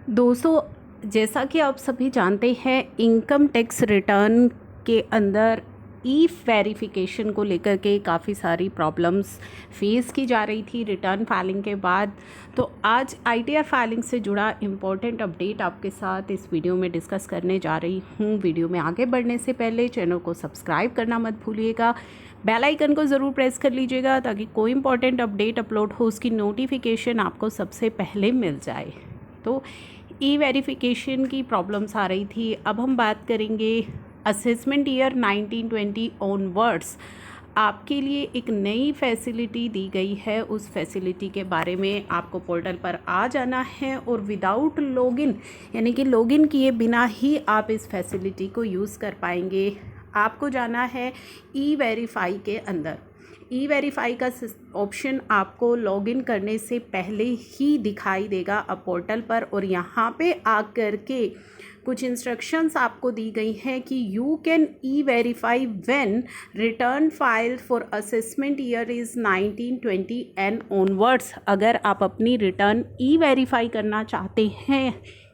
दोस्तों, जैसा कि आप सभी जानते हैं, इनकम टैक्स रिटर्न के अंदर ई वेरिफिकेशन को लेकर के काफ़ी सारी प्रॉब्लम्स फेस की जा रही थी रिटर्न फाइलिंग के बाद। तो आज आईटीआर फाइलिंग से जुड़ा इम्पोर्टेंट अपडेट आपके साथ इस वीडियो में डिस्कस करने जा रही हूँ। वीडियो में आगे बढ़ने से पहले चैनल को सब्सक्राइब करना मत भूलिएगा, बेल आइकन को ज़रूर प्रेस कर लीजिएगा ताकि कोई इम्पोर्टेंट अपडेट अपलोड हो उसकी नोटिफिकेशन आपको सबसे पहले मिल जाए। तो ई वेरिफिकेशन की प्रॉब्लम्स आ रही थी। अब हम बात करेंगे असेसमेंट ईयर 1920 ऑनवर्ड्स आपके लिए एक नई फैसिलिटी दी गई है। उस फैसिलिटी के बारे में आपको पोर्टल पर आ जाना है और विदाउट लॉगिन यानी कि लॉगिन किए बिना ही आप इस फैसिलिटी को यूज़ कर पाएंगे। आपको जाना है ई वेरीफाई के अंदर। ई वेरीफाई का ऑप्शन आपको लॉगिन करने से पहले ही दिखाई देगा अब पोर्टल पर, और यहाँ पे आकर के कुछ इंस्ट्रक्शंस आपको दी गई हैं कि you can E verify when return file for assessment year is 1920 and onwards. अगर आप अपनी रिटर्न ई वेरीफाई करना चाहते हैं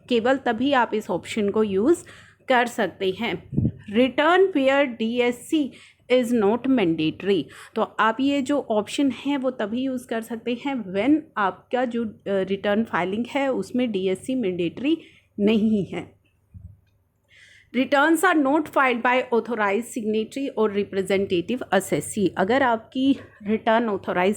केवल तभी आप इस ऑप्शन को यूज़ कर सकते हैं। Return where DSC is not mandatory. तो आप ये जो ऑप्शन है वो तभी यूज़ कर सकते हैं व्हेन आपका जो रिटर्न फाइलिंग है उसमें डीएससी मैंडेटरी नहीं है। Returns are not filed by authorize signatory और रिप्रेजेंटेटिव असेसी। अगर आपकी रिटर्न ऑथोराइज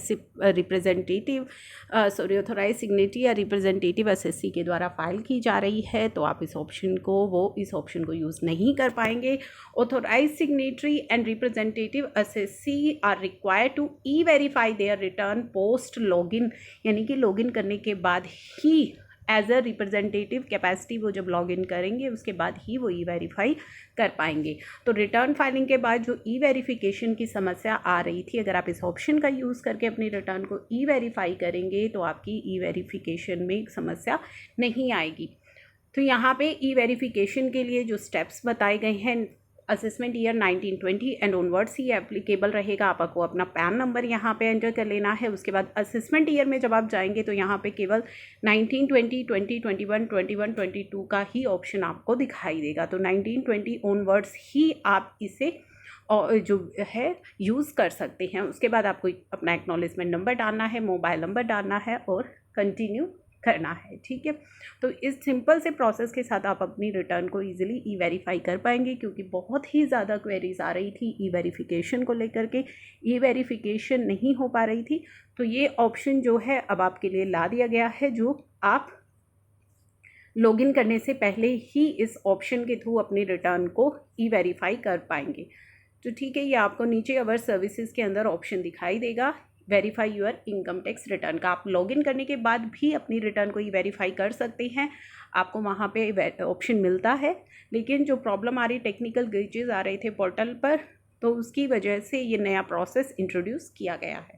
सिग्नेटरी या रिप्रेजेंटेटिव असेसी के द्वारा फाइल की जा रही है तो आप इस ऑप्शन को यूज़ नहीं कर पाएंगे। Authorize signatory and representative assessee are required to e verify their return post login, यानी कि लॉगिन करने के बाद ही एज अ रिप्रेजेंटेटिव कैपेसिटी वो जब लॉगिन करेंगे उसके बाद ही वो ई वेरीफाई कर पाएंगे। तो रिटर्न फाइलिंग के बाद जो ई वेरिफिकेशन की समस्या आ रही थी, अगर आप इस ऑप्शन का यूज़ करके अपनी रिटर्न को ई वेरीफाई करेंगे तो आपकी ई वेरिफिकेशन में समस्या नहीं आएगी। तो यहाँ पे ई वेरिफिकेशन के लिए जो स्टेप्स बताए गए हैं, assessment year 1920 and onwards he applicable रहेगा। आपको अपना पैन नंबर यहाँ पे एंटर कर लेना है। उसके बाद असेसमेंट ईयर में जब आप जाएंगे तो यहाँ पे केवल 1920, 20, 21, 21, 22 का ही ऑप्शन आपको दिखाई देगा। तो 1920 ऑनवर्ड्स ही आप इसे और जो है यूज़ कर सकते हैं। उसके बाद आपको अपना एक्नॉलेजमेंट नंबर डालना है, मोबाइल नंबर डालना है और कंटिन्यू करना है। ठीक है, तो इस सिंपल से प्रोसेस के साथ आप अपनी रिटर्न को इजीली ई वेरीफाई कर पाएंगे, क्योंकि बहुत ही ज़्यादा क्वेरीज आ रही थी ई वेरिफिकेशन को लेकर के। ई वेरिफिकेशन नहीं हो पा रही थी, तो ये ऑप्शन जो है अब आपके लिए ला दिया गया है, जो आप लॉगिन करने से पहले ही इस ऑप्शन के थ्रू अपनी रिटर्न को ई वेरीफाई कर पाएंगे। तो ठीक है, ये आपको नीचे अवर सर्विसेज के अंदर ऑप्शन दिखाई देगा verify your income tax return का। आप लॉगिन करने के बाद भी अपनी रिटर्न को ई वेरीफाई कर सकते हैं, आपको वहाँ पे ऑप्शन मिलता है। लेकिन जो प्रॉब्लम आ रही, टेक्निकल ग्लिचेस आ रहे थे पोर्टल पर, तो उसकी वजह से ये नया प्रोसेस इंट्रोड्यूस किया गया है।